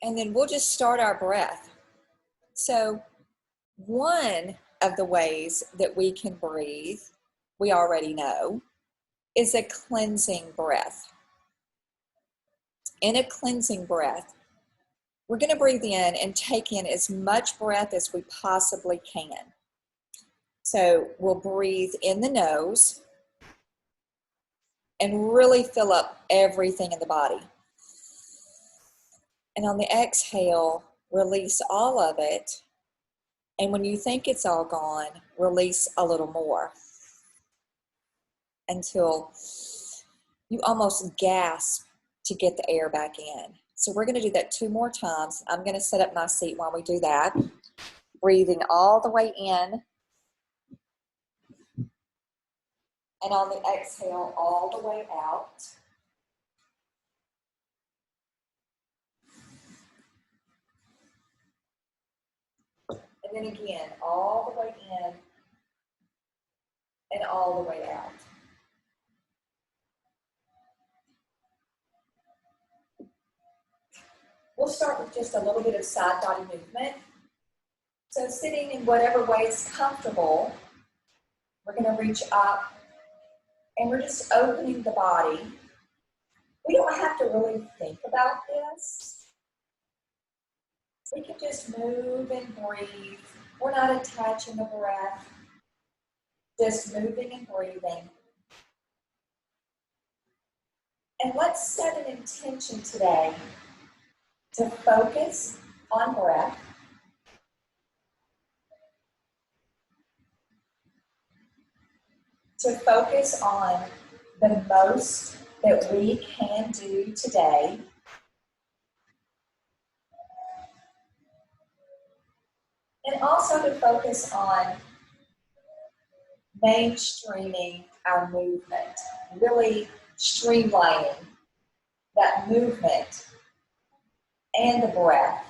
And then we'll just start our breath. So one of the ways that we can breathe, we already know, is a cleansing breath. In a cleansing breath, we're going to breathe in and take in as much breath as we possibly can. So we'll breathe in the nose and really fill up everything in the body. And on the exhale, release all of it. And when you think it's all gone, release a little more until you almost gasp to get the air back in. So we're going to do that 2 more times. I'm going to set up my seat while we do that. Breathing all the way in. And on the exhale, all the way out. And then again, all the way in and all the way out. We'll start with just a little bit of side body movement. So sitting in whatever way is comfortable, we're going to reach up and we're just opening the body. We don't have to really think about this. We can just move and breathe. We're not attaching the breath, just moving and breathing. And let's set an intention today to focus on breath. To focus on the most that we can do today. And also to focus on mainstreaming our movement, really streamlining that movement and the breath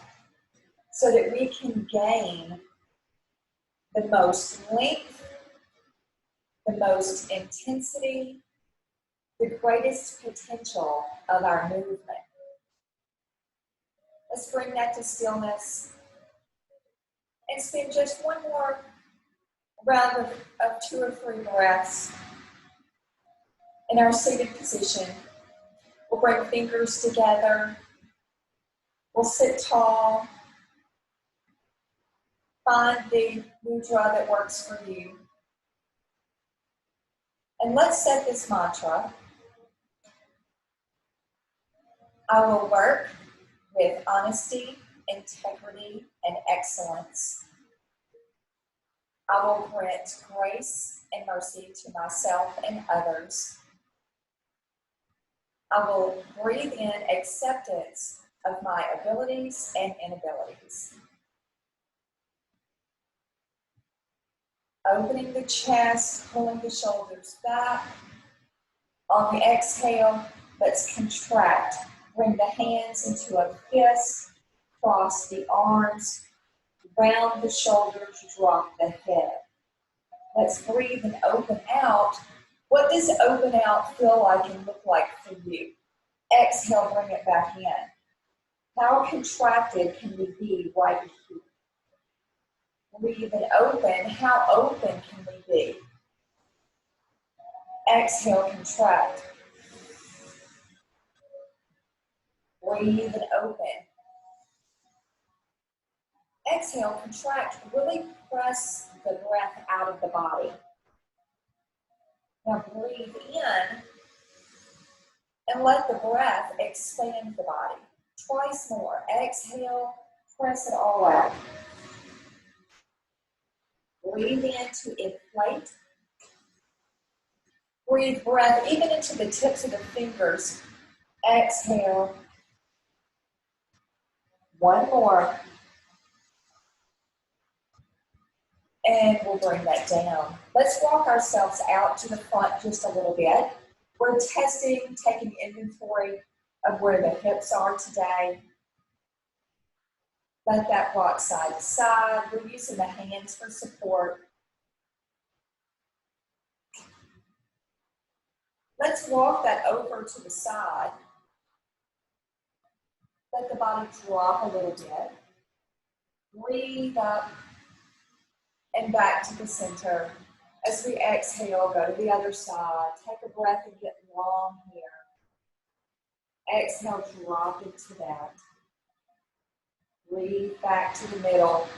so that we can gain the most length, the most intensity, the greatest potential of our movement. Let's bring that to stillness and spend just one more round of 2 or 3 breaths in our seated position. We'll bring fingers together. We'll sit tall. Find the mudra that works for you. And let's set this mantra. I will work with honesty, integrity, and excellence. I will grant grace and mercy to myself and others. I will breathe in acceptance of my abilities and inabilities. Opening the chest, pulling the shoulders back. On the exhale, let's contract. Bring the hands into a fist, cross the arms, round the shoulders, drop the head. Let's breathe and open out. What does open out feel like and look like for you? Exhale, bring it back in. How contracted can we be right here? Breathe and open. How open can we be? Exhale, contract. Breathe and open. Exhale, contract. Really press the breath out of the body. Now breathe in and let the breath expand the body. Twice more. Exhale, press it all out. Breathe in to inflate. Breathe breath even into the tips of the fingers. Exhale. One more. And we'll bring that down. Let's walk ourselves out to the front just a little bit. We're testing, taking inventory of where the hips are today. Let that rock side to side. We're using the hands for support. Let's walk that over to the side. Let the body drop a little bit. Breathe up and back to the center. As we exhale, go to the other side. Take a breath and get long here. Exhale, drop into that. Breathe back to the middle.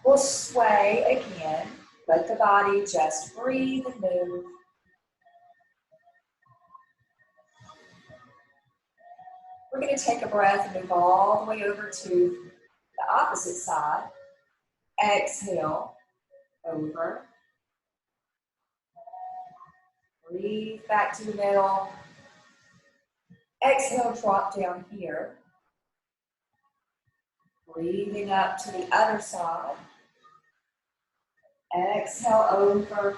We'll sway again. Let the body just breathe and move. We're going to take a breath and move all the way over to the opposite side. Exhale, over. Breathe back to the middle. Exhale, drop down here. Breathing up to the other side. Exhale, over.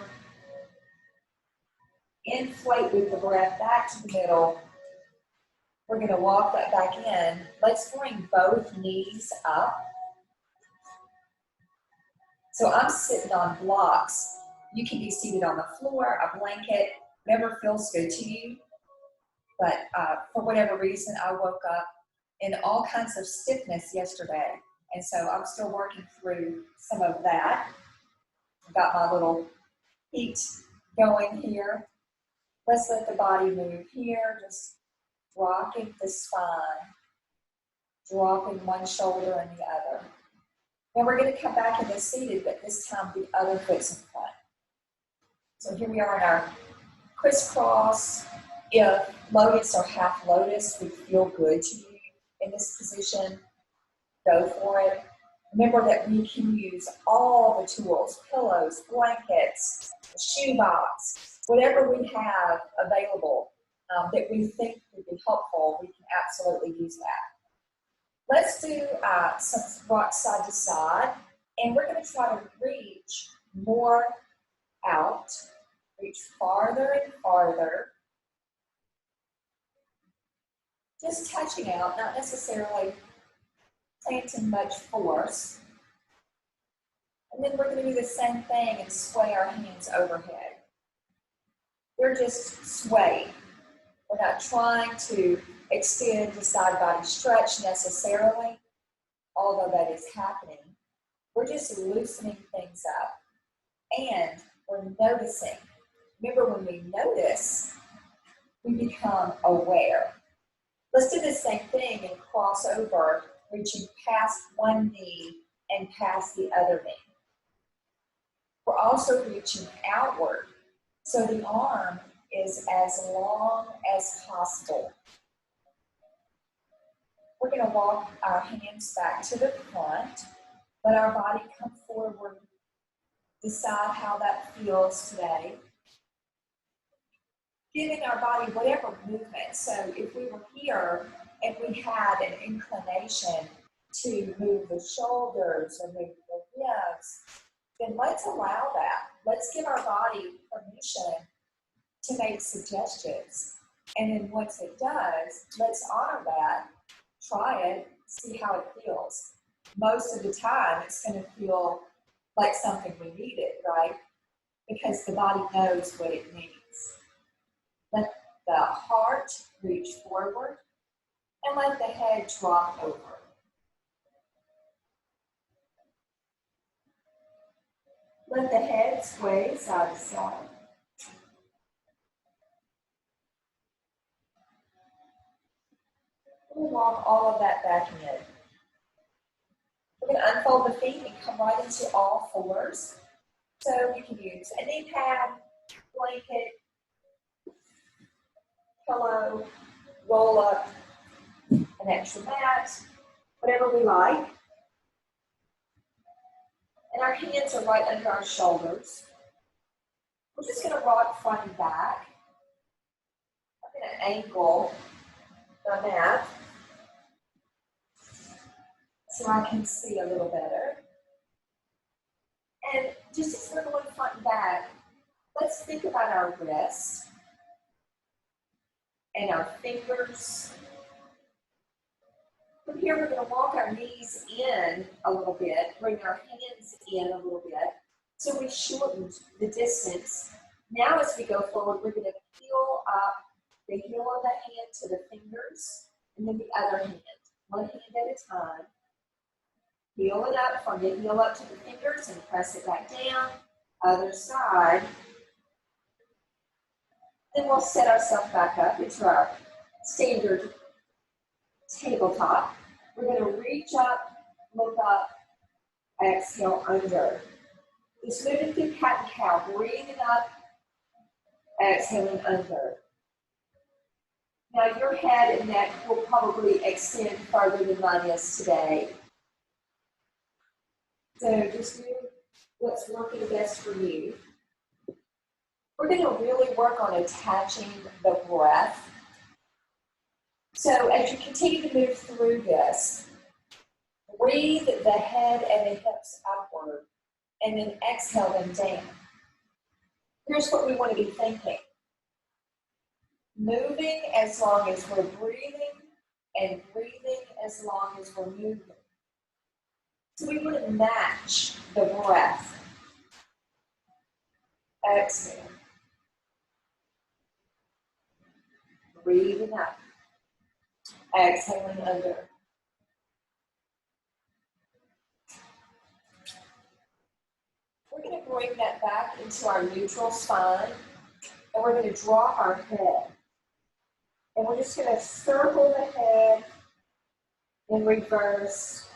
Inflate with the breath back to the middle. We're going to walk that back in. Let's bring both knees up. So I'm sitting on blocks. You can be seated on the floor, a blanket, whatever feels good to you. But for whatever reason, I woke up in all kinds of stiffness yesterday. And so I'm still working through some of that. I've got my little heat going here. Let's let the body move here, just rocking the spine, dropping one shoulder and the other. Now we're going to come back into seated, but this time the other foot's in front. So here we are in our crisscross. If lotus or half lotus would feel good to you in this position, go for it. Remember that we can use all the tools, pillows, blankets, a shoebox, whatever we have available that we think would be helpful, we can absolutely use that. Let's do some rock side to side, and we're going to try to reach more out, reach farther and farther. Just touching out, not necessarily planting much force. And then we're going to do the same thing and sway our hands overhead. They're just swaying. We're not trying to extend the side body stretch necessarily, although that is happening. We're just loosening things up. And we're noticing. Remember, when we notice, we become aware. Let's do the same thing and cross over, reaching past one knee and past the other knee. We're also reaching outward, so the arm is as long as possible. We're going to walk our hands back to the front, let our body come forward, decide how that feels today. Giving our body whatever movement. So if we were here and we had an inclination to move the shoulders or move the ribs, then let's allow that. Let's give our body permission to make suggestions. And then once it does, let's honor that, try it, see how it feels. Most of the time, it's going to feel like something we needed, right? Because the body knows what it needs. Let the heart reach forward and let the head drop over. Let the head sway side to side. We'll walk all of that back in. We're going to unfold the feet and come right into all fours. So you can use a knee pad, blanket, pillow, roll up, an extra mat, whatever we like. And our hands are right under our shoulders. We're just going to rock front and back. I'm going to angle the mat so I can see a little better. And just as we're going front and back, let's think about our wrists and our fingers. From here, we're going to walk our knees in a little bit, bring our hands in a little bit. So we shortened the distance. Now as we go forward, we're going to peel up the heel of the hand to the fingers, and then the other hand. one hand at a time. Heel it up from the heel up to the fingers and press it back down. Other side. Then we'll set ourselves back up into our standard tabletop. We're going to reach up, look up, exhale under. Just moving through cat and cow, breathing up, exhaling under. Now your head and neck will probably extend further than mine is today. So just do what's working best for you. We're going to really work on attaching the breath. So as you continue to move through this, breathe the head and the hips upward, and then exhale them down. Here's what we want to be thinking. Moving as long as we're breathing, and breathing as long as we're moving. So we want to match the breath. Exhale. Breathing up. Exhaling under. We're going to bring that back into our neutral spine, and we're going to drop our head. And we're just going to circle the head in reverse.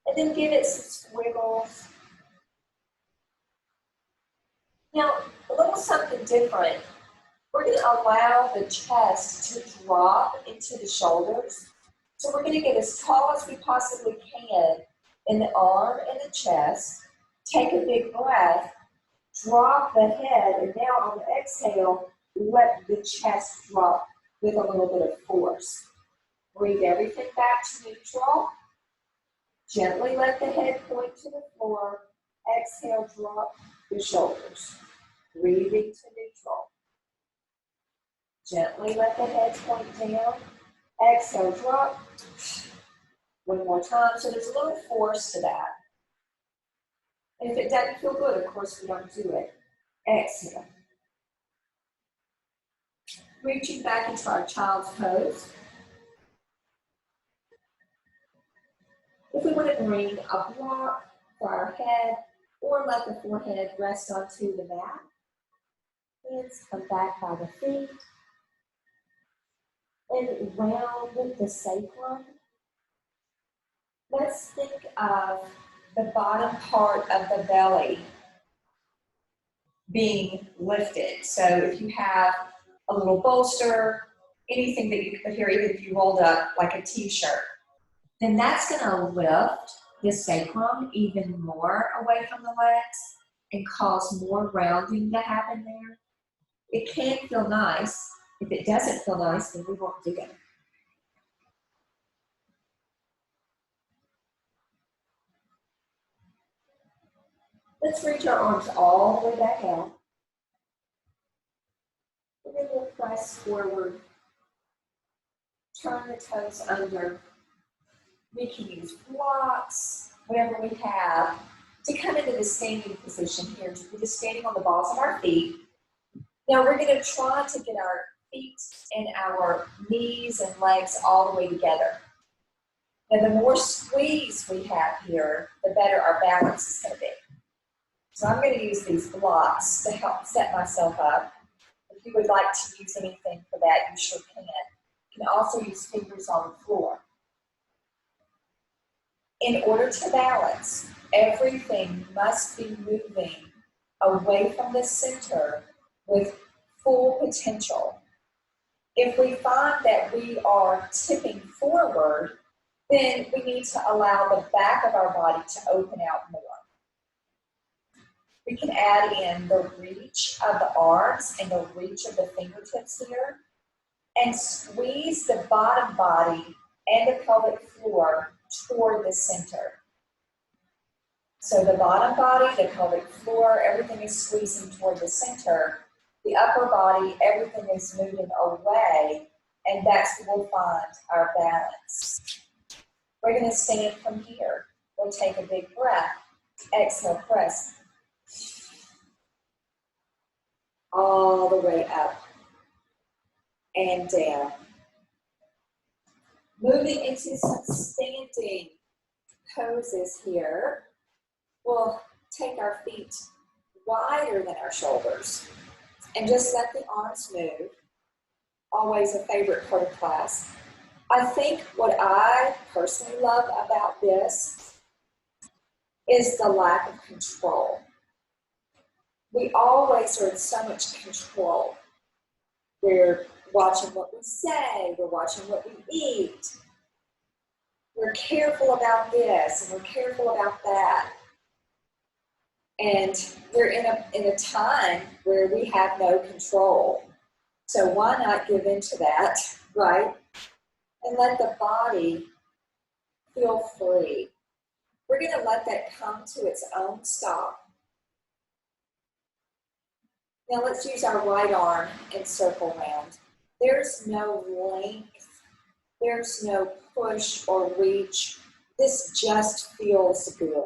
And then give it some squiggles. Now, a little something different. We're going to allow the chest to drop into the shoulders. So we're going to get as tall as we possibly can in the arm and the chest. Take a big breath. Drop the head. And now on the exhale, let the chest drop with a little bit of force. Breathe everything back to neutral. Gently let the head point to the floor. Exhale, drop the shoulders. Breathing to neutral. Gently let the head point down. Exhale, drop. One more time. So there's a little force to that. And if it doesn't feel good, of course, we don't do it. Exhale. Reaching back into our child's pose. If we want to bring a block for our head, or let the forehead rest onto the mat. Hands come back by the feet. And round the sacrum. Let's think of the bottom part of the belly being lifted. So if you have a little bolster, anything that you can put here, even if you rolled up like a t-shirt, then that's going to lift the sacrum even more away from the legs and cause more rounding to happen there. It can feel nice. If it doesn't feel nice, then we won't do it. Let's reach our arms all the way back out. And then we'll press forward. Turn the toes under. We can use blocks, whatever we have, to come into the standing position here. We're just standing on the balls of our feet. Now we're going to try to get our feet and our knees and legs all the way together. Now the more squeeze we have here, the better our balance is going to be. So I'm going to use these blocks to help set myself up. If you would like to use anything for that, you sure can. You can also use fingers on the floor. In order to balance, everything must be moving away from the center with full potential. If we find that we are tipping forward, then we need to allow the back of our body to open out more. We can add in the reach of the arms and the reach of the fingertips here, and squeeze the bottom body and the pelvic floor toward the center. So the bottom body, the pelvic floor, everything is squeezing toward the center. The upper body, everything is moving away, and that's where we'll find our balance. We're going to stand from here. We'll take a big breath. Exhale, press. All the way up and down. Moving into some standing poses here. We'll take our feet wider than our shoulders and just let the arms move. Always a favorite part of class. I think what I personally love about this is the lack of control. We always are in so much control. We're watching what we say, we're watching what we eat. We're careful about this and we're careful about that. And we're in a time where we have no control. So why not give into that, right? And let the body feel free. We're going to let that come to its own stop. Now let's use our right arm and circle round. There's no length. There's no push or reach. This just feels good.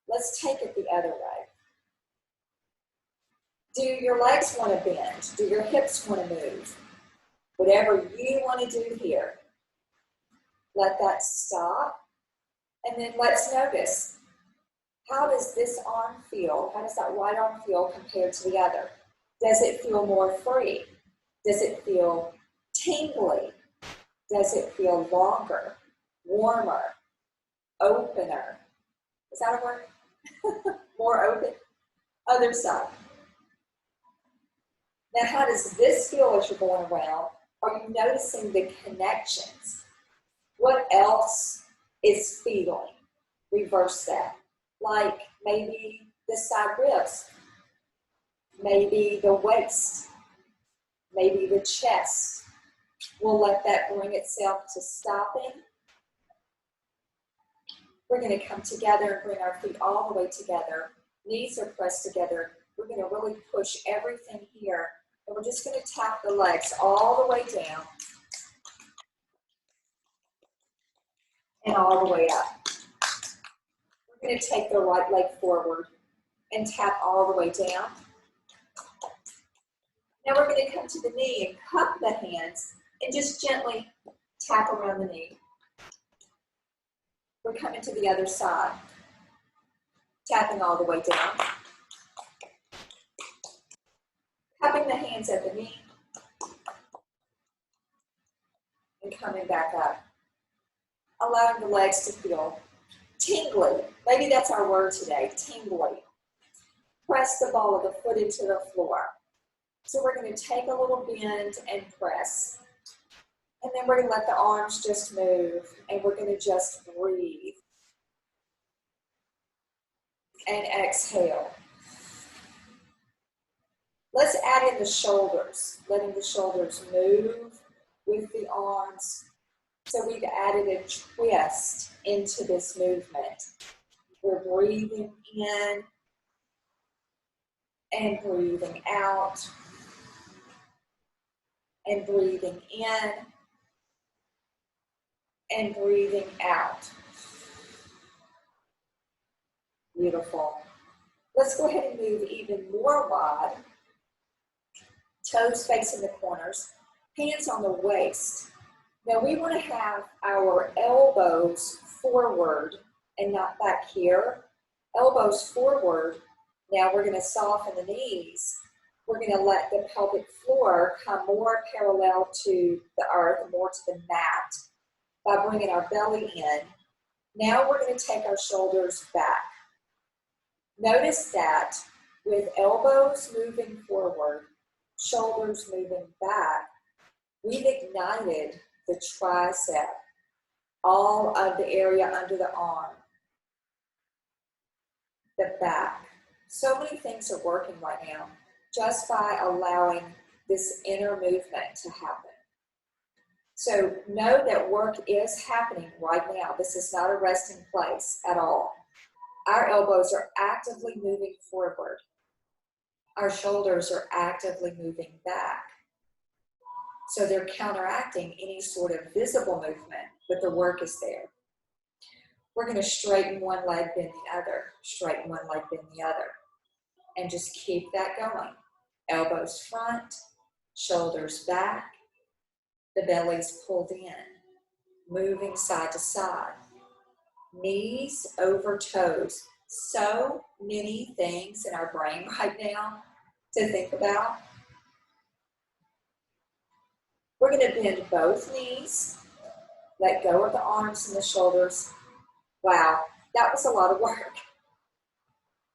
Let's take it the other way. Do your legs want to bend? Do your hips want to move? Whatever you want to do here, let that stop. And then let's notice, how does this arm feel? How does that right arm feel compared to the other? Does it feel more free? Does it feel tingly? Does it feel longer, warmer, opener? Is that a word? More open? Other side. Now, how does this feel as you're going around? Are you noticing the connections? What else is feeling? Reverse that. Like maybe the side ribs, maybe the waist, maybe the chest. We'll let that bring itself to stopping. We're going to come together and bring our feet all the way together. Knees are pressed together. We're going to really push everything here. And we're just going to tap the legs all the way down and all the way up. We're going to take the right leg forward and tap all the way down. Now we're going to come to the knee and cup the hands and just gently tap around the knee. We're coming to the other side, tapping all the way down. Cupping the hands at the knee and coming back up. Allowing the legs to feel tingly. Maybe that's our word today, tingly. Press the ball of the foot into the floor. So we're going to take a little bend and press. And then we're going to let the arms just move. And we're going to just breathe. And exhale. Let's add in the shoulders. Letting the shoulders move with the arms. So we've added a twist into this movement. We're breathing in and breathing out. And breathing in and breathing out. Beautiful. Let's go ahead and move even more wide. Toes facing the corners, hands on the waist. Now we want to have our elbows forward and not back here. Elbows forward. Now we're going to soften the knees. We're going to let the pelvic floor come more parallel to the earth, more to the mat by bringing our belly in. Now we're going to take our shoulders back. Notice that with elbows moving forward, shoulders moving back, we've ignited the tricep, all of the area under the arm, the back. So many things are working right now just by allowing this inner movement to happen. So know that work is happening right now. This is not a resting place at all. Our elbows are actively moving forward. Our shoulders are actively moving back. So they're counteracting any sort of visible movement, but the work is there. We're going to straighten one leg, bend the other. Straighten one leg, bend the other. And just keep that going. Elbows front, shoulders back, the belly's pulled in. moving side to side. Knees over toes. So many things in our brain right now to think about. We're going to bend both knees. Let go of the arms and the shoulders. Wow, that was a lot of work.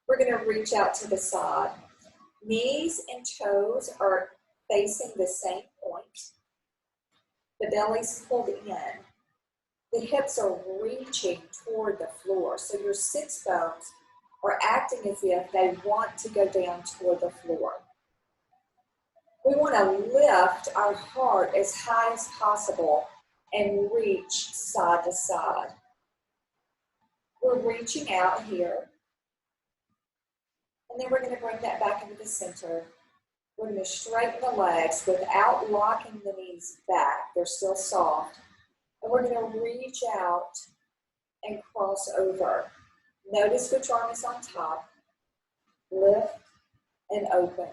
We're going to reach out to the side. Knees and toes are facing the same point. The belly's pulled in. The hips are reaching toward the floor. So your sits bones are acting as if they want to go down toward the floor. We want to lift our heart as high as possible and reach side to side. We're reaching out here. And then we're going to bring that back into the center. We're going to straighten the legs without locking the knees back. They're still soft. And we're going to reach out and cross over. Notice which arm is on top. Lift and open.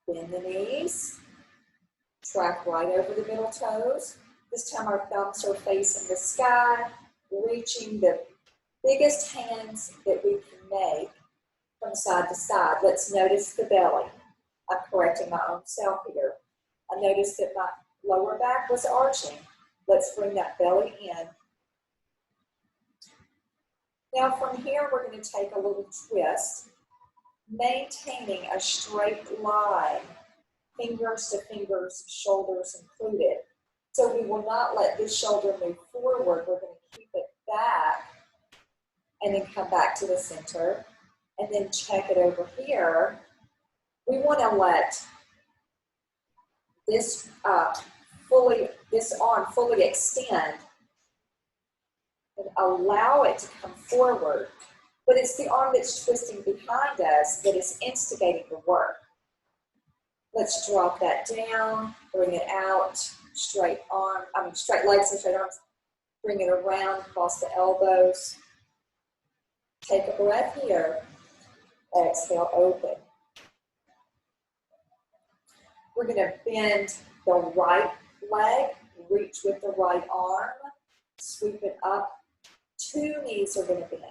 Bend the knees. Track right over the middle toes. This time our thumbs are facing the sky, reaching the biggest hands that we can make from side to side. Let's notice the belly. I'm correcting my own self here. I noticed that my lower back was arching. Let's bring that belly in. Now from here, we're going to take a little twist, maintaining a straight line, fingers to fingers, shoulders included. So we will not let this shoulder move forward. We're going to keep it back and then come back to the center and then check it over here. We want to let this arm fully extend and allow it to come forward. But it's the arm that's twisting behind us that is instigating the work. Let's drop that down, bring it out, straight legs and straight arms. Bring it around, across the elbows. Take a breath here. Exhale, open. We're going to bend the right leg, reach with the right arm, sweep it up. Two knees are going to bend.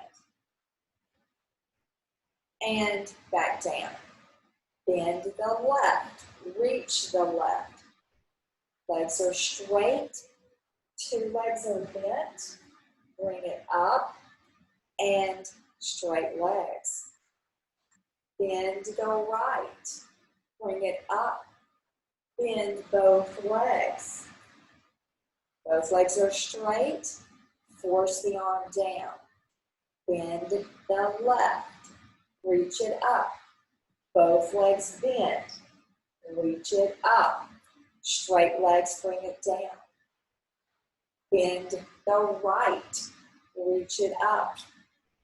And back down. Bend the left, reach the left. Legs are straight, two legs are bent. Bring it up and straight legs. Bend the right, bring it up. Bend both legs. Both legs are straight. Force the arm down. Bend the left. Reach it up. Both legs bend. Reach it up. Straight legs, bring it down. Bend the right. Reach it up.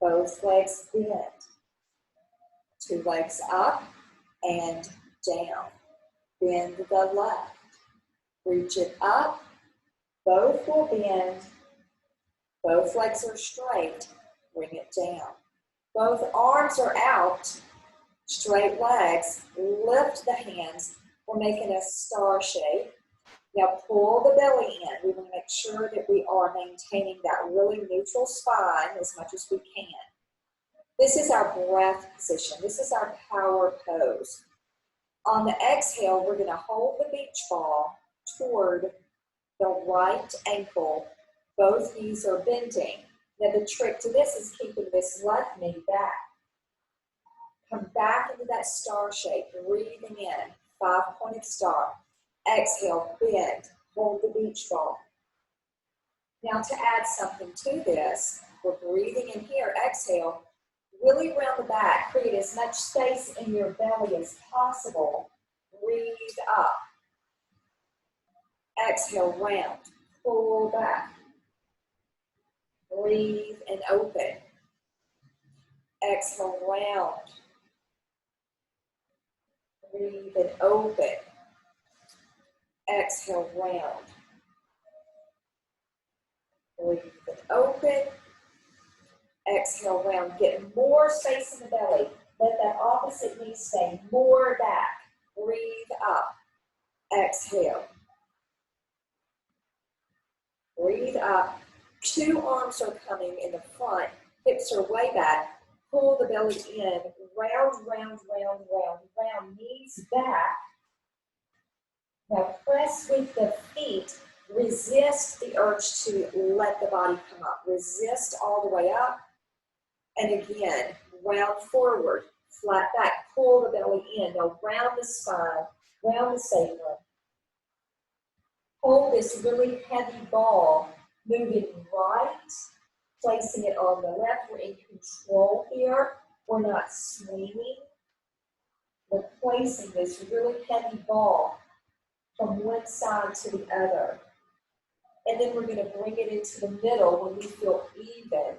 Both legs bend. Two legs up and down. Bend the left. Reach it up. Both will bend. Both legs are straight. Bring it down. Both arms are out. Straight legs. Lift the hands. We're making a star shape. Now pull the belly in. We want to make sure that we are maintaining that really neutral spine as much as we can. This is our breath position. This is our power pose. On the exhale, we're going to hold the beach ball toward the right ankle. Both knees are bending. Now the trick to this is keeping this left knee back. Come back into that star shape, breathing in, 5-pointed star. Exhale, bend, hold the beach ball. Now to add something to this, we're breathing in here, exhale, really round the back, create as much space in your belly as possible. Breathe up. Exhale, round, pull back. Breathe and open. Exhale, round. Breathe and open. Exhale, round. Breathe and open. Exhale, round. Get more space in the belly. Let that opposite knee stay more back. Breathe up. Exhale. Breathe up. 2 arms are coming in the front. Hips are way back. Pull the belly in. Round, round, round, round, round. Knees back. Now press with the feet. Resist the urge to let the body come up. Resist all the way up. And again, round forward, flat back. Pull the belly in. Now round the spine, round the sacrum. Hold this really heavy ball, moving right, placing it on the left. We're in control here. We're not swinging. We're placing this really heavy ball from one side to the other. And then we're going to bring it into the middle when we feel even.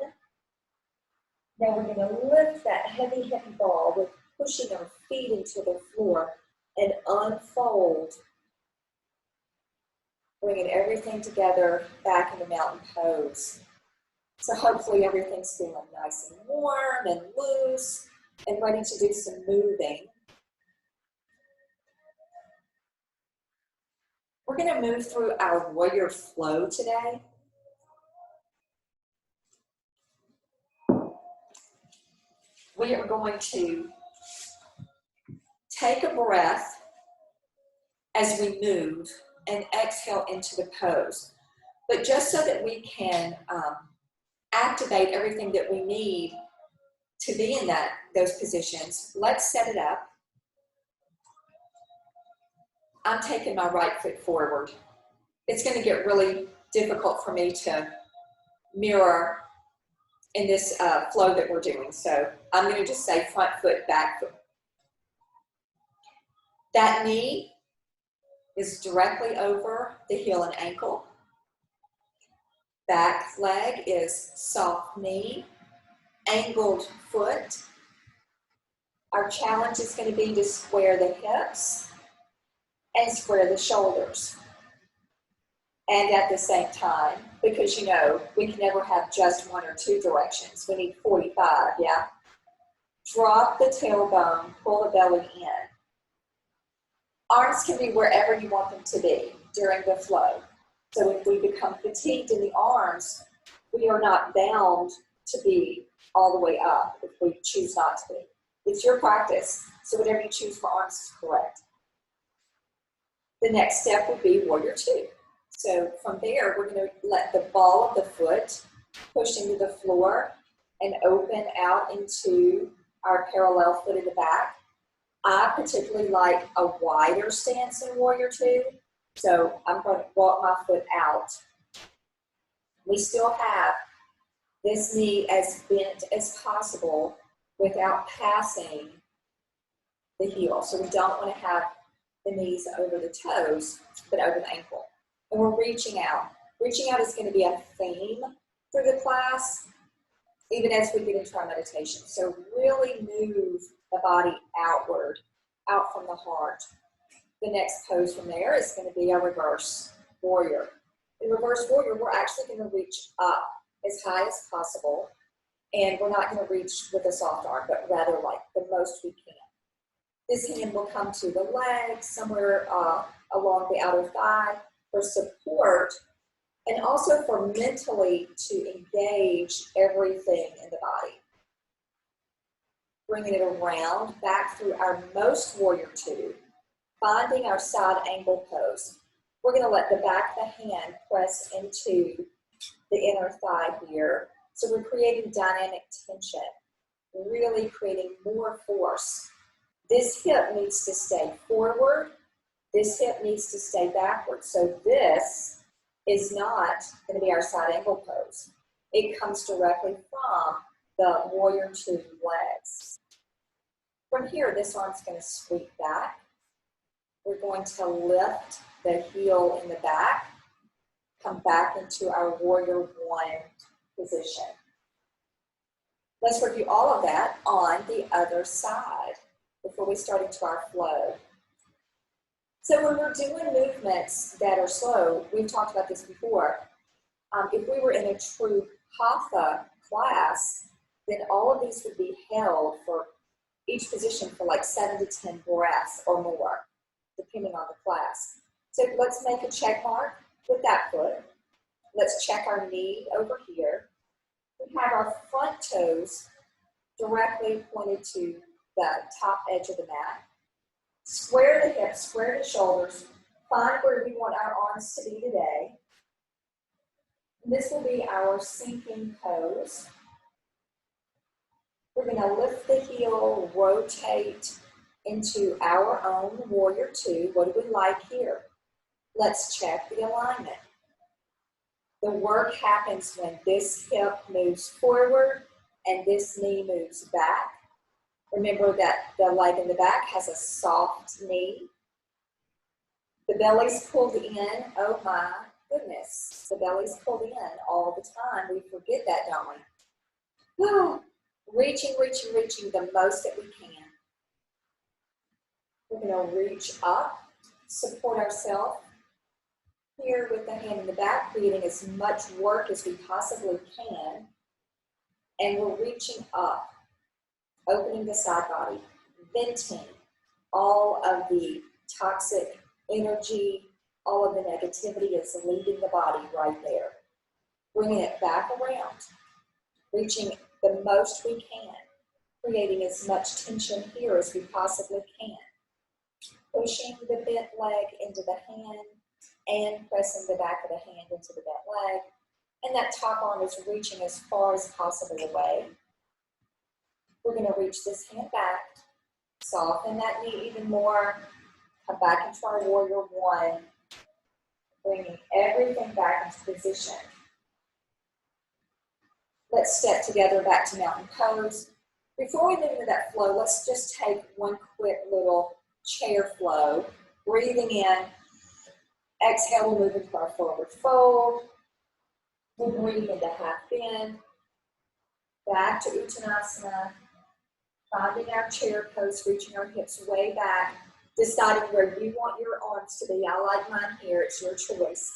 Now we're going to lift that heavy, heavy ball with pushing our feet into the floor and unfold. Bringing everything together back in the mountain pose. So hopefully everything's feeling nice and warm and loose and ready to do some moving. We're going to move through our warrior flow today. We are going to take a breath as we move and exhale into the pose. But just so that we can activate everything that we need to be in those positions, let's set it up. I'm taking my right foot forward. It's going to get really difficult for me to mirror in this flow that we're doing. So I'm going to just say front foot, back foot. That knee is directly over the heel and ankle. Back leg is soft knee, angled foot. Our challenge is going to be to square the hips and square the shoulders. And at the same time, because you know, we can never have just one or two directions. We need 45, yeah? Drop the tailbone, pull the belly in. Arms can be wherever you want them to be during the flow. So if we become fatigued in the arms, we are not bound to be all the way up if we choose not to be. It's your practice, so whatever you choose for arms is correct. The next step would be warrior two. So from there, we're going to let the ball of the foot push into the floor and open out into our parallel foot in the back. I particularly like a wider stance in warrior two, so I'm going to walk my foot out. We still have this knee as bent as possible without passing the heel. So we don't want to have the knees over the toes, but over the ankle. And we're reaching out. Reaching out is going to be a theme for the class, even as we get into our meditation. So really move the body outward, out from the heart. The next pose from there is going to be a reverse warrior. In reverse warrior, we're actually going to reach up as high as possible, and we're not going to reach with a soft arm, but rather like the most we can. This hand will come to the leg, somewhere along the outer thigh for support, and also for mentally to engage everything in the body. Bringing it around, back through our most warrior two, finding our side angle pose. We're going to let the back of the hand press into the inner thigh here. So we're creating dynamic tension, really creating more force. This hip needs to stay forward. This hip needs to stay backward. So this is not going to be our side angle pose. It comes directly from the warrior two legs. From here, this arm's going to sweep back. We're going to lift the heel in the back, come back into our warrior one position. Let's review all of that on the other side before we start into our flow. So when we're doing movements that are slow, we've talked about this before. If we were in a true hatha class, then all of these would be held for each position for like 7 to 10 breaths or more, depending on the class. So let's make a check mark with that foot. Let's check our knee over here. We have our front toes directly pointed to the top edge of the mat. Square the hips, square the shoulders. Find where we want our arms to be today. And this will be our sinking pose. We're going to lift the heel, rotate into our own warrior two. What do we like here? Let's check the alignment. The work happens when this hip moves forward and this knee moves back. Remember that the leg in the back has a soft knee. The belly's pulled in. Oh my goodness. The belly's pulled in all the time. We forget that, don't we? Woo. Reaching, reaching, reaching the most that we can. We're going to reach up, support ourselves here with the hand in the back, creating as much work as we possibly can. And we're reaching up, opening the side body, venting all of the toxic energy, all of the negativity is leaving the body right there. Bringing it back around, reaching the most we can, creating as much tension here as we possibly can. Pushing the bent leg into the hand and pressing the back of the hand into the bent leg. And that top arm is reaching as far as possible away. We're going to reach this hand back, soften that knee even more, come back into our warrior one, bringing everything back into position. Let's step together back to mountain pose. Before we move into that flow, let's just take one quick little chair flow. Breathing in, exhale, we'll move into our forward fold. We'll breathe into half bend, back to Uttanasana, finding our chair pose, reaching our hips way back, deciding where you want your arms to be. I like mine here, it's your choice.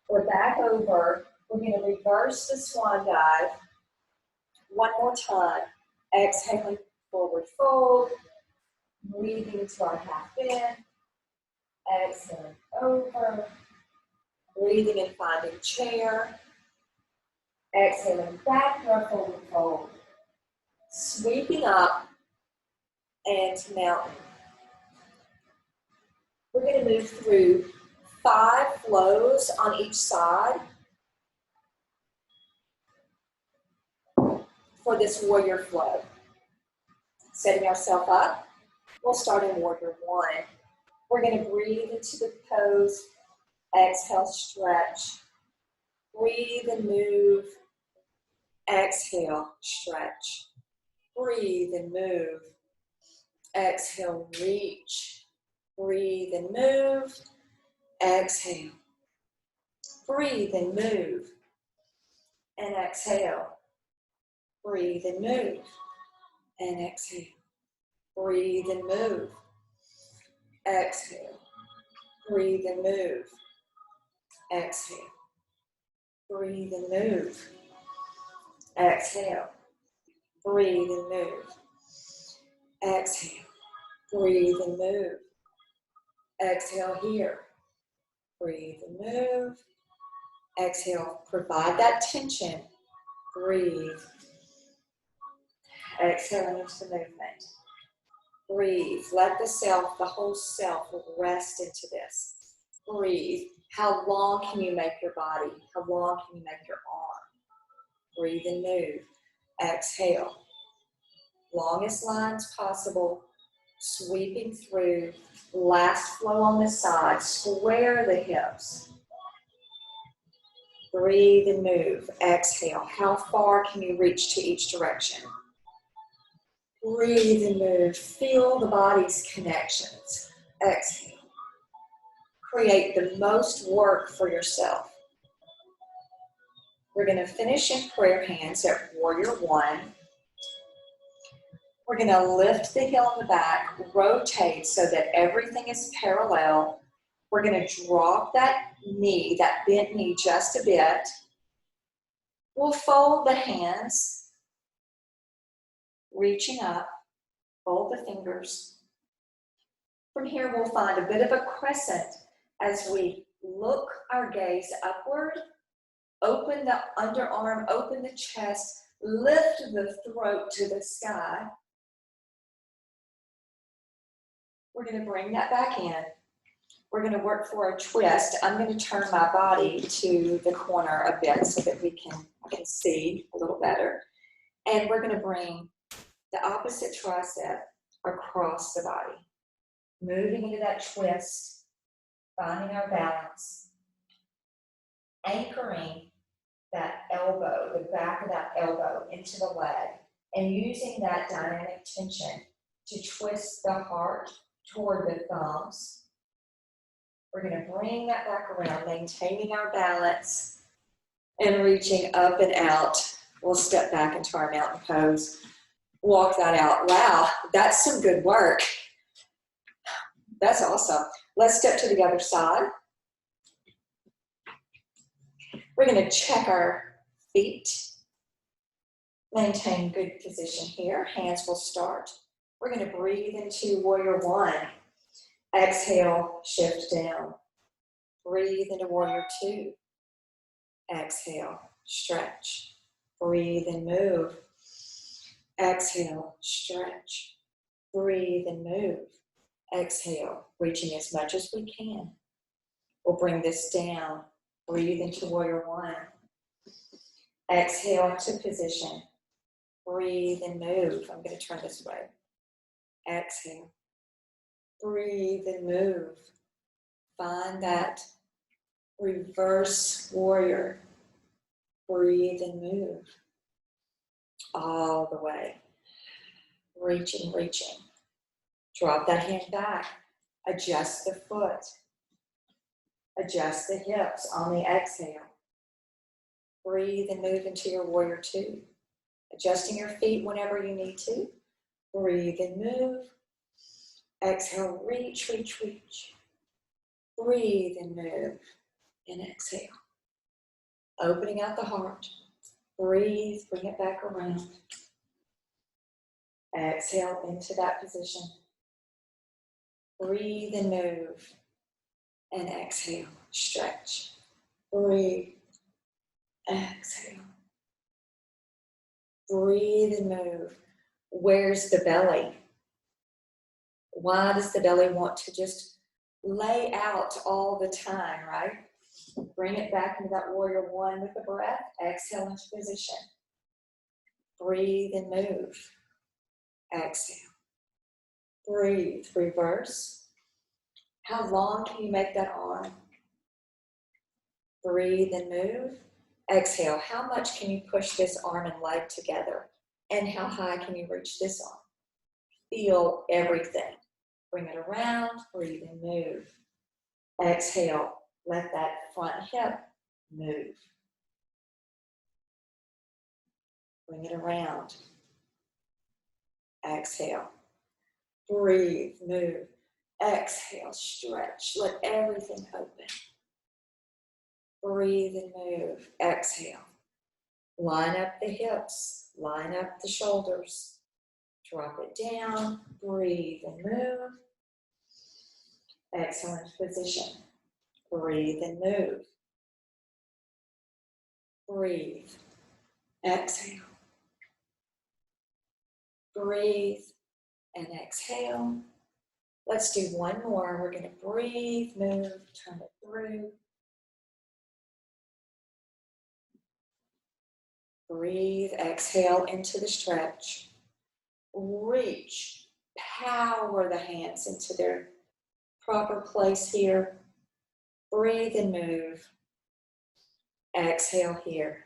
We're back over, we're going to reverse the swan dive. One more time, exhaling, forward fold, breathing into our half bend, exhaling over, breathing and finding chair, exhaling back to our forward fold, sweeping up and to mountain. We're going to move through 5 flows on each side for this warrior flow. Setting ourselves up, we'll start in warrior one. We're going to breathe into the pose, exhale, stretch, breathe and move, exhale, stretch, breathe and move, exhale, reach, breathe and move, exhale, breathe and move, and exhale, breathe and move, and exhale, breathe and move, exhale, breathe and move, exhale, breathe and move, exhale, breathe and move, exhale, breathe and move, exhale here, breathe and move, exhale, provide that tension, breathe, exhale into the movement, breathe, let the self, the whole self rest into this, breathe, how long can you make your body, how long can you make your arm, breathe and move, exhale, longest lines possible, sweeping through, last flow on the side, square the hips, breathe and move, exhale, how far can you reach to each direction, breathe and move, feel the body's connections, exhale, create the most work for yourself. We're going to finish in prayer hands at warrior one. We're going to lift the heel in the back, rotate so that everything is parallel. We're going to drop that knee, that bent knee just a bit. We'll fold the hands, reaching up, fold the fingers. From here, we'll find a bit of a crescent as we look our gaze upward Open the underarm, open the chest, lift the throat to the sky. We're going to bring that back in. We're going to work for a twist. I'm going to turn my body to the corner a bit so that I can see a little better. And we're going to bring the opposite tricep across the body. Moving into that twist, finding our balance, anchoring that elbow, the back of that elbow into the leg, and using that dynamic tension to twist the heart toward the thumbs. We're going to bring that back around, maintaining our balance and reaching up and out. We'll step back into our mountain pose. Walk that out. Wow, that's some good work. That's awesome. Let's step to the other side. We're going to check our feet. Maintain good position here. Hands will start. We're going to breathe into warrior one. Exhale, shift down. Breathe into warrior two. Exhale, stretch. Breathe and move. Exhale, stretch. Breathe and move. Exhale, reaching as much as we can. We'll bring this down. Breathe into warrior one. Exhale into position. Breathe and move. I'm going to turn this way. Exhale. Breathe and move. Find that reverse warrior. Breathe and move. All the way. Reaching, reaching. Drop that hand back. Adjust the foot. Adjust the hips on the exhale. Breathe and move into your warrior two. Adjusting your feet whenever you need to. Breathe and move. Exhale, reach, reach, reach. Breathe and move. And exhale. Opening out the heart. Breathe, bring it back around. Exhale into that position. Breathe and move. And exhale, stretch. Breathe. Exhale. Breathe and move. Where's the belly? Why does the belly want to just lay out all the time, right? Bring it back into that warrior one with the breath. Exhale into position. Breathe and move. Exhale. Breathe. Reverse. How long can you make that arm? Breathe and move. Exhale. How much can you push this arm and leg together? And how high can you reach this arm? Feel everything. Bring it around. Breathe and move. Exhale. Let that front hip move. Bring it around. Exhale. Breathe, move. Exhale, stretch. Let everything open. Breathe and move. Exhale. Line up the hips. Line up the shoulders. Drop it down. Breathe and move. Exhale into position. Breathe and move. Breathe. Exhale. Breathe and exhale. Let's do one more. We're going to breathe, move, turn it through. Breathe, exhale into the stretch. Reach, power the hands into their proper place here. Breathe and move. Exhale here.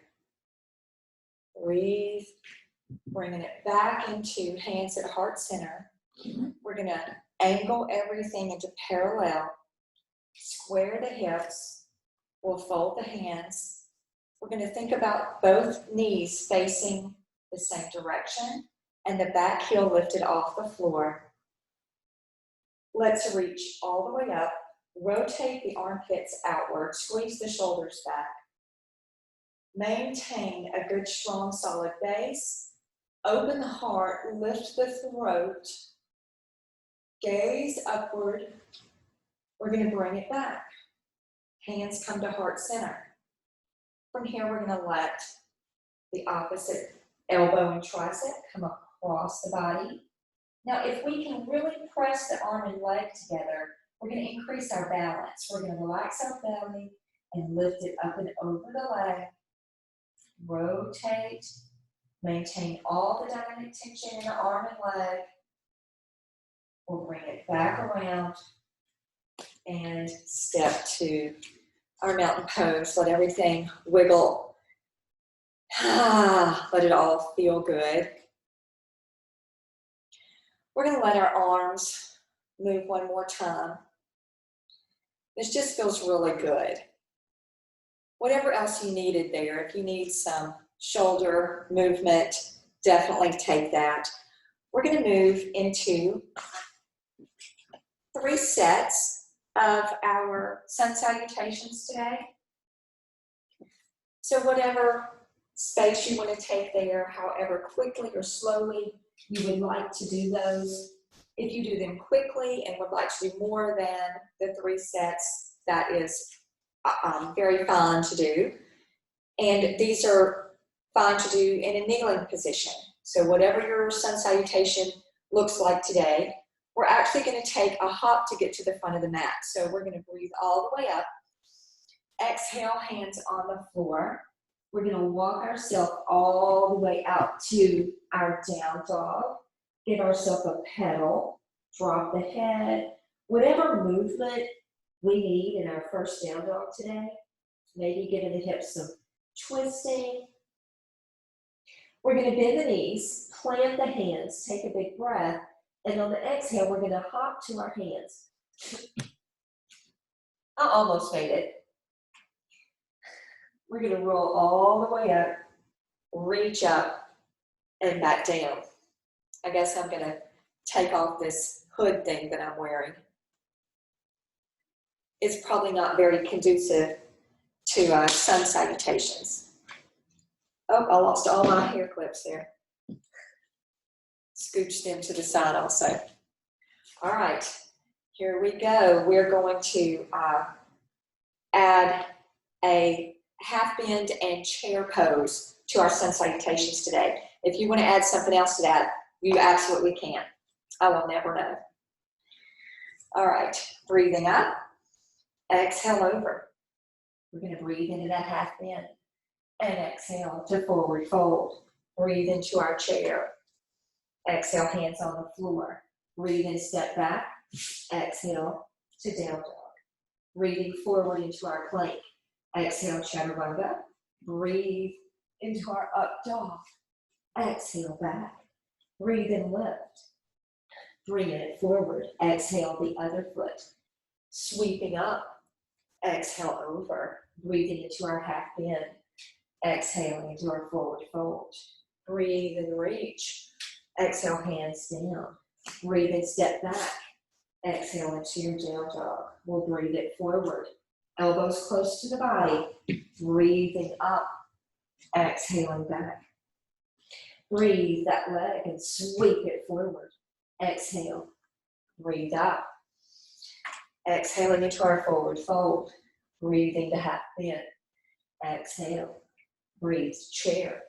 Breathe, bringing it back into hands at heart center. We're going to angle everything into parallel. Square the hips. We'll fold the hands. We're going to think about both knees facing the same direction and the back heel lifted off the floor. Let's reach all the way up. Rotate the armpits outward. Squeeze the shoulders back. Maintain a good, strong, solid base. Open the heart. Lift the throat. Gaze upward. We're going to bring it back. Hands come to heart center. From here, we're going to let the opposite elbow and tricep come across the body. Now, if we can really press the arm and leg together, we're going to increase our balance. We're going to relax our belly and lift it up and over the leg. Rotate. Maintain all the dynamic tension in the arm and leg. We'll bring it back around and step to our mountain pose. Let everything wiggle. Let it all feel good. We're going to let our arms move one more time. This just feels really good. Whatever else you needed there, if you need some shoulder movement, definitely take that. We're going to move into 3 sets of our sun salutations today. So whatever space you want to take there, however quickly or slowly you would like to do those. If you do them quickly and would like to do more than the 3 sets, that is very fine to do. And these are fine to do in a kneeling position. So whatever your sun salutation looks like today, we're actually going to take a hop to get to the front of the mat. So we're going to breathe all the way up. Exhale, hands on the floor. We're going to walk ourselves all the way out to our down dog. Give ourselves a pedal. Drop the head. Whatever movement we need in our first down dog today. Maybe giving the hips some twisting. We're going to bend the knees, plant the hands, take a big breath, and on the exhale, we're going to hop to our hands. I almost made it. We're going to roll all the way up, reach up, and back down. I guess I'm going to take off this hood thing that I'm wearing. It's probably not very conducive to sun salutations. Oh, I lost all my hair clips there. Scooch them to the side also. All right, here we go. We're going to add a half bend and chair pose to our sun salutations today. If you want to add something else to that, you absolutely can. I will never know. All right, breathing up, exhale over. We're going to breathe into that half bend and exhale to forward fold. Breathe into our chair. Exhale, hands on the floor. Breathe in, step back. Exhale to down dog. Breathing forward into our plank. Exhale, chaturanga. Breathe into our up dog. Exhale, back. Breathe and lift. Bringing it forward. Exhale, the other foot. Sweeping up. Exhale, over. Breathing into our half bend. Exhaling into our forward fold. Breathe and reach. Exhale, hands down. Breathe and step back. Exhale into your down dog. We'll breathe it forward. Elbows close to the body. Breathing up. Exhaling back. Breathe that leg and sweep it forward. Exhale. Breathe up. Exhaling into our forward fold. Breathing to half bend. Exhale. Breathe chair.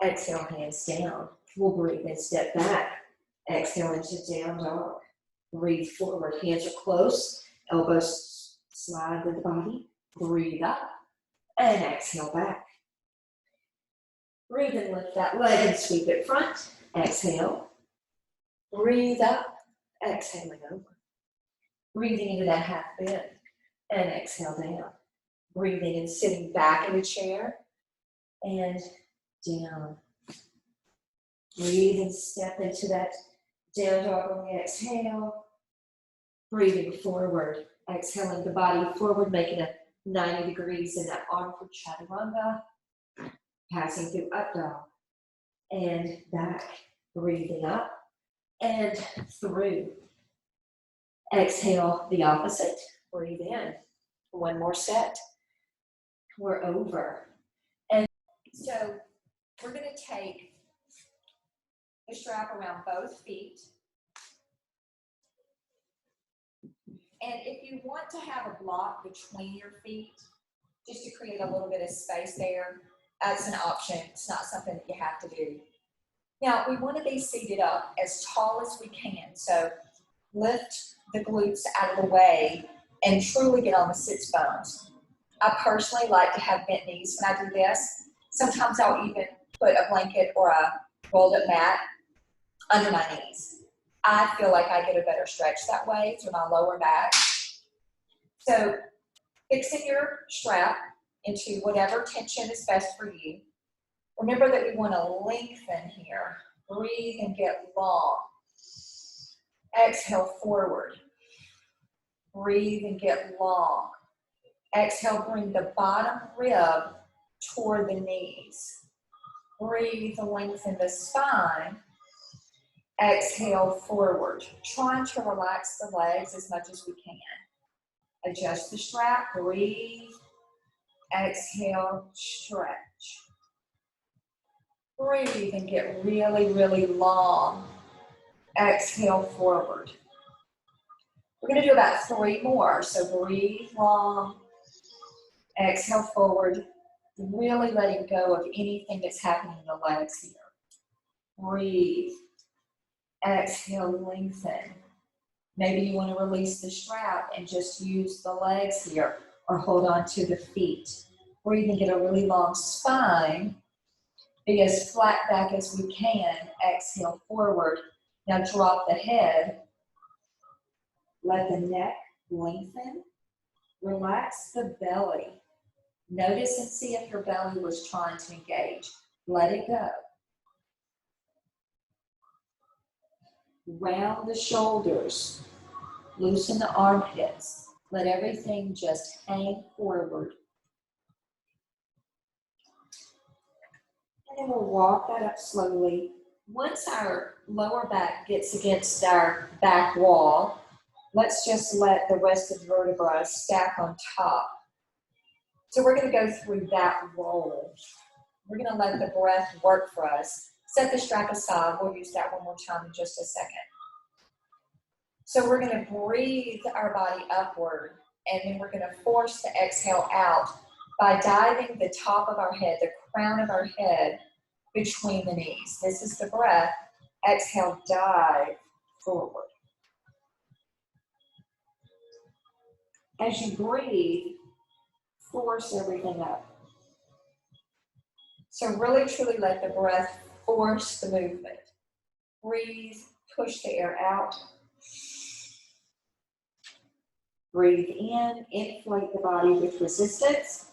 Exhale, hands down. We'll breathe and step back. Exhale into down dog. Breathe forward. Hands are close. Elbows slide to the body. Breathe up. And exhale back. Breathe and lift that leg and sweep it front. Exhale. Breathe up. Exhaling over. Breathing into that half bend. And exhale down. Breathing and sitting back in the chair. And down. Breathe and step into that down dog on the exhale. Breathing forward. Exhaling the body forward, making a 90 degrees in that arm for chaturanga. Passing through up dog. And back. Breathing up. And through. Exhale the opposite. Breathe in. One more set. We're over. And so we're going to take the strap around both feet. And if you want to have a block between your feet, just to create a little bit of space there. That's an option. It's not something that you have to do. Now, we want to be seated up as tall as we can. So lift the glutes out of the way and truly get on the sits bones. I personally like to have bent knees when I do this. Sometimes I'll even put a blanket or a rolled up mat under my knees. I feel like I get a better stretch that way through my lower back. So fixing your strap into whatever tension is best for you. Remember that we want to lengthen here. Breathe and get long. Exhale forward. Breathe and get long. Exhale, bring the bottom rib toward the knees. Breathe, lengthen the spine. Exhale forward. Trying to relax the legs as much as we can. Adjust the strap, breathe. Exhale, stretch. Breathe and get really, really long. Exhale forward. We're going to do about 3 more. So breathe long. Exhale forward. Really letting go of anything that's happening in the legs here. Breathe. Exhale, lengthen. Maybe you want to release the strap and just use the legs here or hold on to the feet. Breathe and get a really long spine. Be as flat back as we can. Exhale forward. Now drop the head. Let the neck lengthen. Relax the belly. Notice and see if your belly was trying to engage. Let it go. Round the shoulders. Loosen the armpits. Let everything just hang forward. And then we'll walk that up slowly. Once our lower back gets against our back wall, let's just let the rest of the vertebrae stack on top. So we're going to go through that roll. We're going to let the breath work for us. Set the strap aside. We'll use that one more time in just a second. So we're going to breathe our body upward, and then we're going to force the exhale out by diving the top of our head, the crown of our head, between the knees. This is the breath. Exhale, dive forward. As you breathe, force everything up. So really, truly let the breath force the movement. Breathe, push the air out. Breathe in, inflate the body with resistance.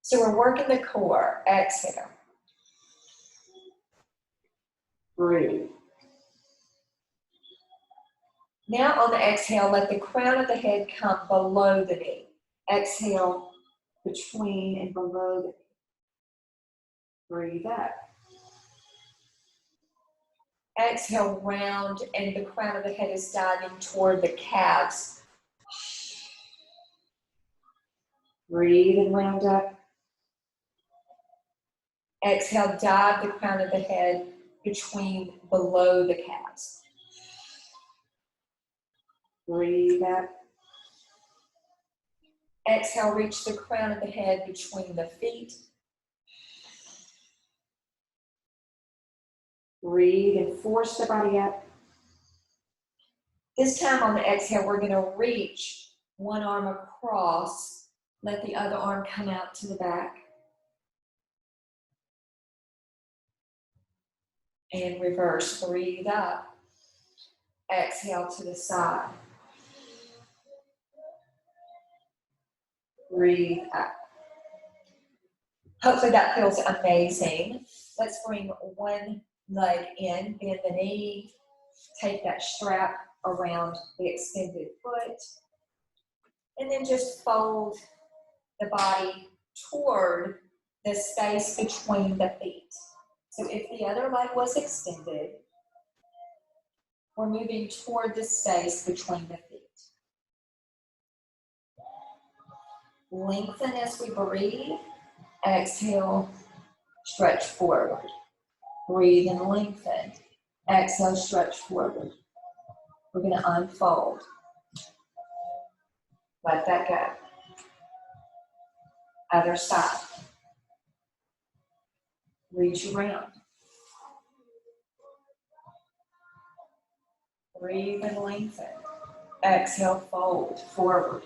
So we're working the core. Exhale. Breathe. Now on the exhale, let the crown of the head come below the knee. Exhale between and below the knee. Breathe up. Exhale, round, and the crown of the head is diving toward the calves. Breathe and round up. Exhale, dive the crown of the head below the calves. Breathe up. Exhale, reach the crown of the head between the feet. Breathe and force the body up. This time on the exhale, we're going to reach one arm across. Let the other arm come out to the back. And reverse. Breathe up. Exhale to the side. Breathe up. Hopefully that feels amazing. Let's bring one leg in, bend the knee, take that strap around the extended foot, and then just fold the body toward the space between the feet. So if the other leg was extended, we're moving toward the space between the feet. Lengthen as we breathe. Exhale, stretch forward. Breathe and lengthen. Exhale, stretch forward. We're going to unfold. Let that go. Other side. Reach around. Breathe and lengthen. Exhale, fold forward.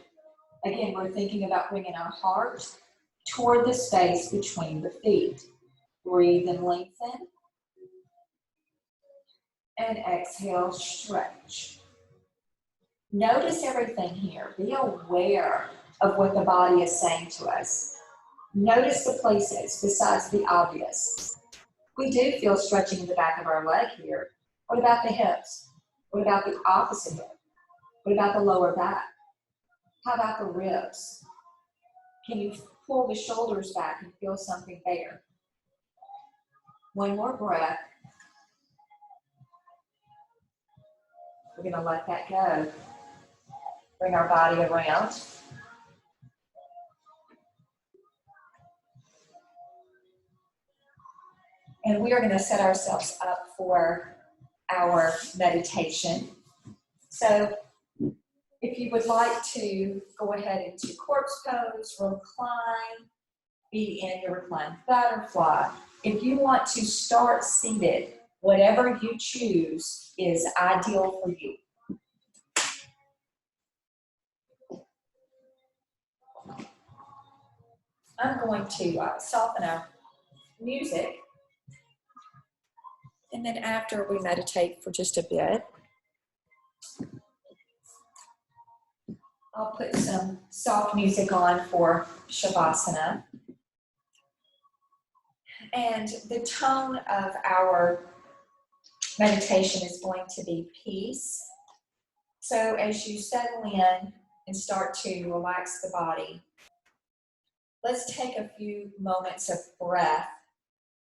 Again, we're thinking about bringing our heart toward the space between the feet. Breathe and lengthen. And exhale, stretch. Notice everything here. Be aware of what the body is saying to us. Notice the places besides the obvious. We do feel stretching in the back of our leg here. What about the hips? What about the opposite hip? What about the lower back? How about the ribs? Can you pull the shoulders back and feel something there? One more breath. We're going to let that go. Bring our body around. And we are going to set ourselves up for our meditation. So if you would like to go ahead into corpse pose, recline, be in your reclined butterfly. If you want to start seated, whatever you choose is ideal for you. I'm going to soften our music. And then after we meditate for just a bit, I'll put some soft music on for Shavasana. And the tone of our meditation is going to be peace. So as you settle in and start to relax the body, let's take a few moments of breath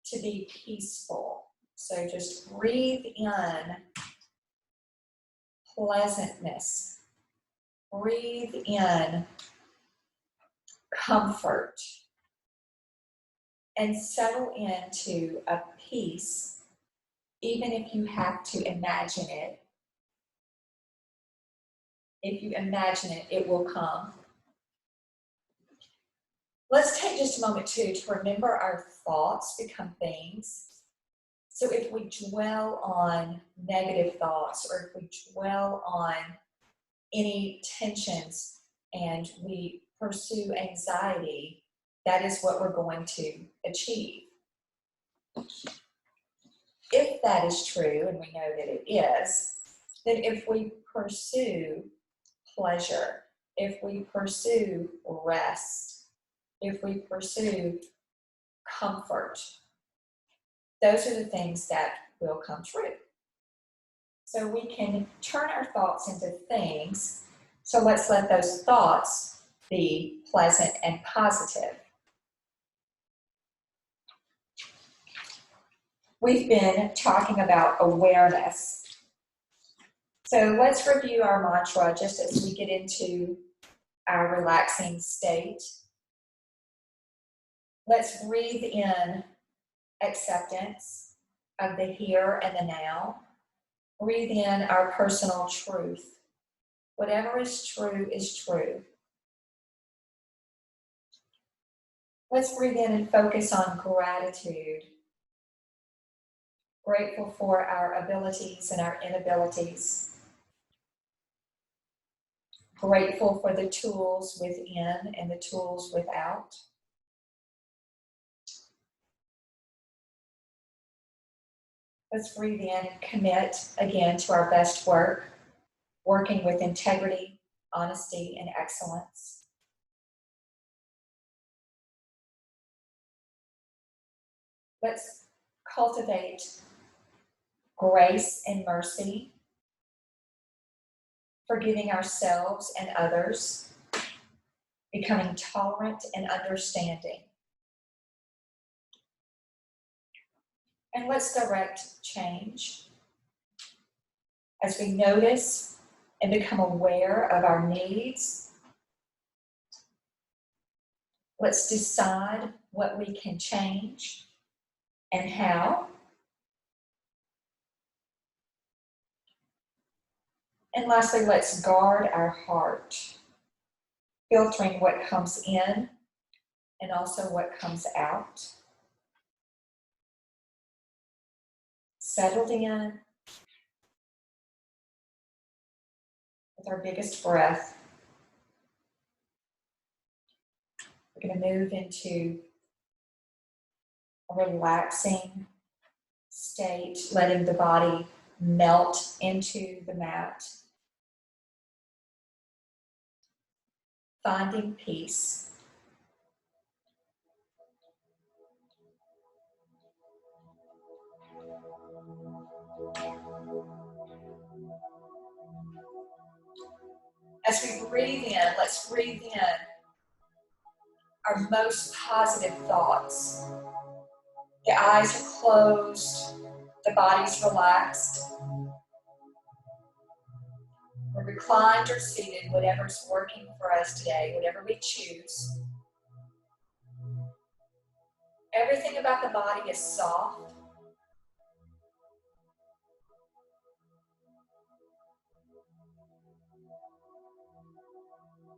to be peaceful. So just breathe in pleasantness. Breathe in comfort. And settle into a peace, even if you have to imagine it. If you imagine it, it will come. Let's take just a moment too to remember our thoughts become things. So if we dwell on negative thoughts, or if we dwell on any tensions and we pursue anxiety, that is what we're going to achieve. If that is true, and we know that it is, then if we pursue pleasure, if we pursue rest, if we pursue comfort, those are the things that will come true. So we can turn our thoughts into things. So let's let those thoughts be pleasant and positive. We've been talking about awareness. So let's review our mantra just as we get into our relaxing state. Let's breathe in acceptance of the here and the now. Breathe in our personal truth. Whatever is true is true. Let's breathe in and focus on gratitude. Grateful for our abilities and our inabilities. Grateful for the tools within and the tools without. Let's breathe in and commit again to our best work, working with integrity, honesty, and excellence. Let's cultivate grace and mercy, forgiving ourselves and others, becoming tolerant and understanding. And let's direct change as we notice and become aware of our needs. Let's decide what we can change and how. And lastly, let's guard our heart, filtering what comes in and also what comes out. Settled in with our biggest breath. We're going to move into a relaxing state, letting the body melt into the mat. Finding peace. As we breathe in, let's breathe in our most positive thoughts. The eyes are closed, the body's relaxed. We're reclined or seated, whatever's working for us today, whatever we choose. Everything about the body is soft.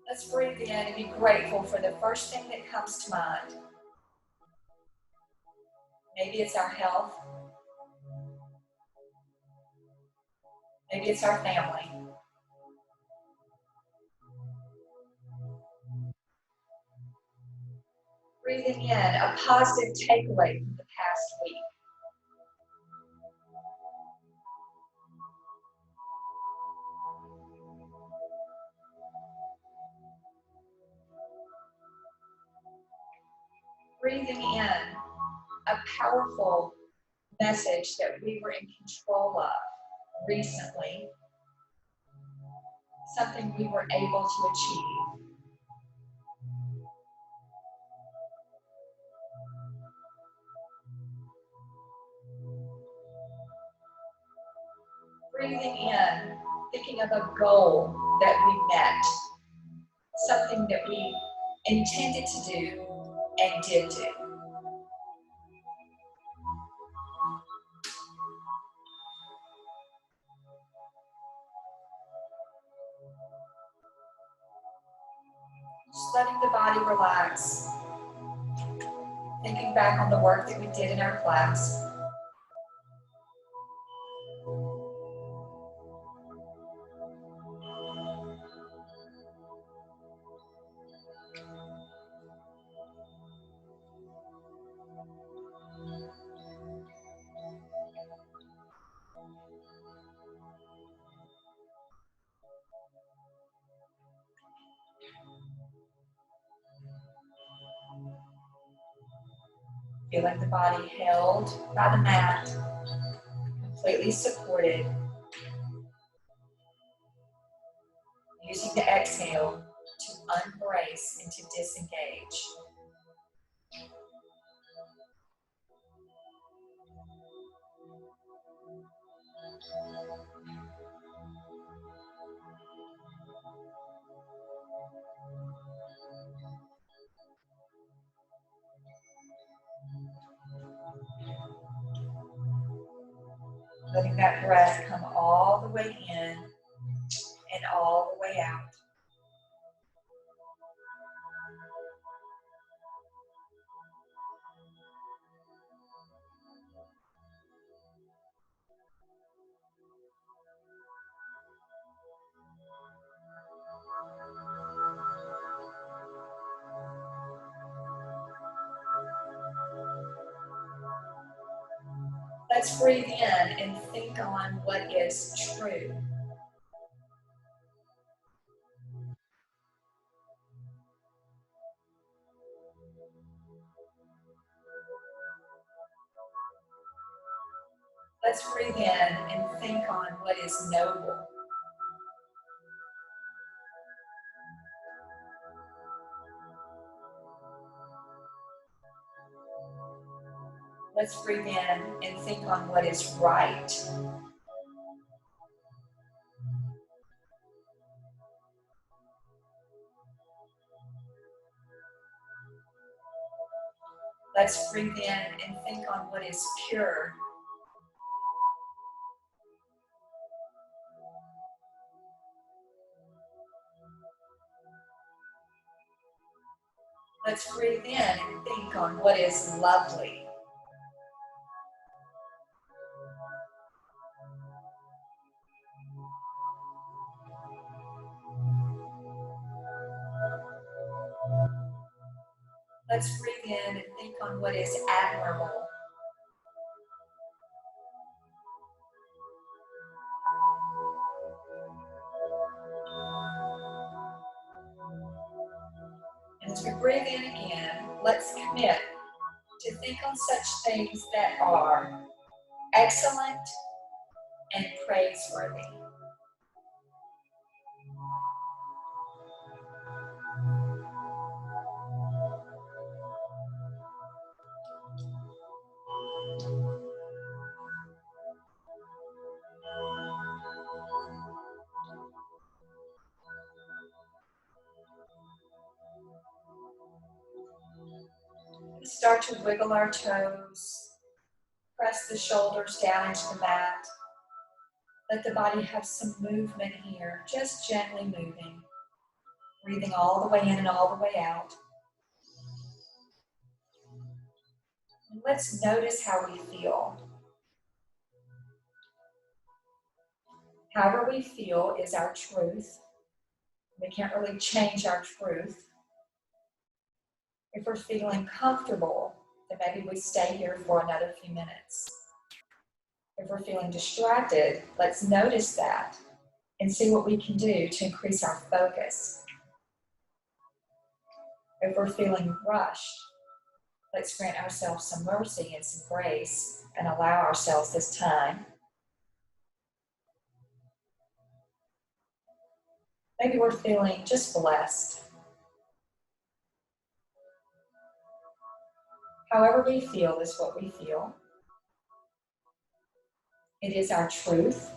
Let's breathe in and be grateful for the first thing that comes to mind. Maybe it's our health. Maybe it's our family. Breathing in a positive takeaway from the past week. Breathing in a powerful message that we were in control of recently, something we were able to achieve. Breathing in, thinking of a goal that we met, something that we intended to do and did do. Just letting the body relax, thinking back on the work that we did in our class. Feeling the body held by the mat, completely supported. Using the exhale to unbrace and to disengage. Letting that breath come all the way in and all the way out. Let's breathe in and think on what is true. Let's breathe in and think on what is noble. Let's breathe in and think on what is right. Let's breathe in and think on what is pure. Let's breathe in and think on what is lovely. Let's breathe in and think on what is admirable. And as we breathe in again, let's commit to think on such things that are excellent and praiseworthy. Start to wiggle our toes, press the shoulders down into the mat. Let the body have some movement here, just gently moving. Breathing all the way in and all the way out. And let's notice how we feel. However we feel is our truth. We can't really change our truth. If we're feeling comfortable, then maybe we stay here for another few minutes. If we're feeling distracted, let's notice that and see what we can do to increase our focus. If we're feeling rushed, let's grant ourselves some mercy and some grace and allow ourselves this time. Maybe we're feeling just blessed. However we feel is what we feel. It is our truth.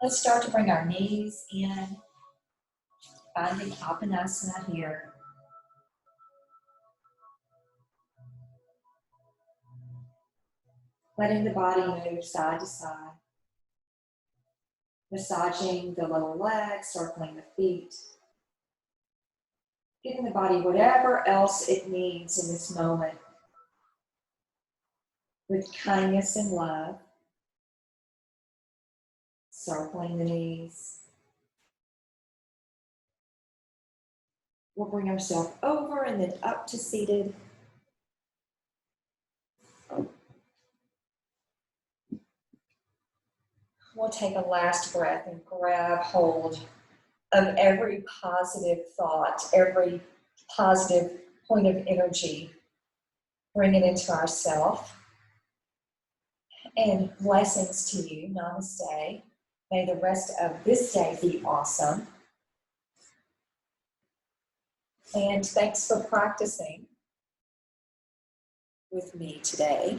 Let's start to bring our knees in, finding Apanasana here. Letting the body move side to side. Massaging the lower legs, circling the feet. Giving the body whatever else it needs in this moment. With kindness and love. Circling the knees. We'll bring ourselves over and then up to seated. We'll take a last breath and grab hold of every positive thought, every positive point of energy. Bring it into ourself. And blessings to you. Namaste. May the rest of this day be awesome. And thanks for practicing with me today.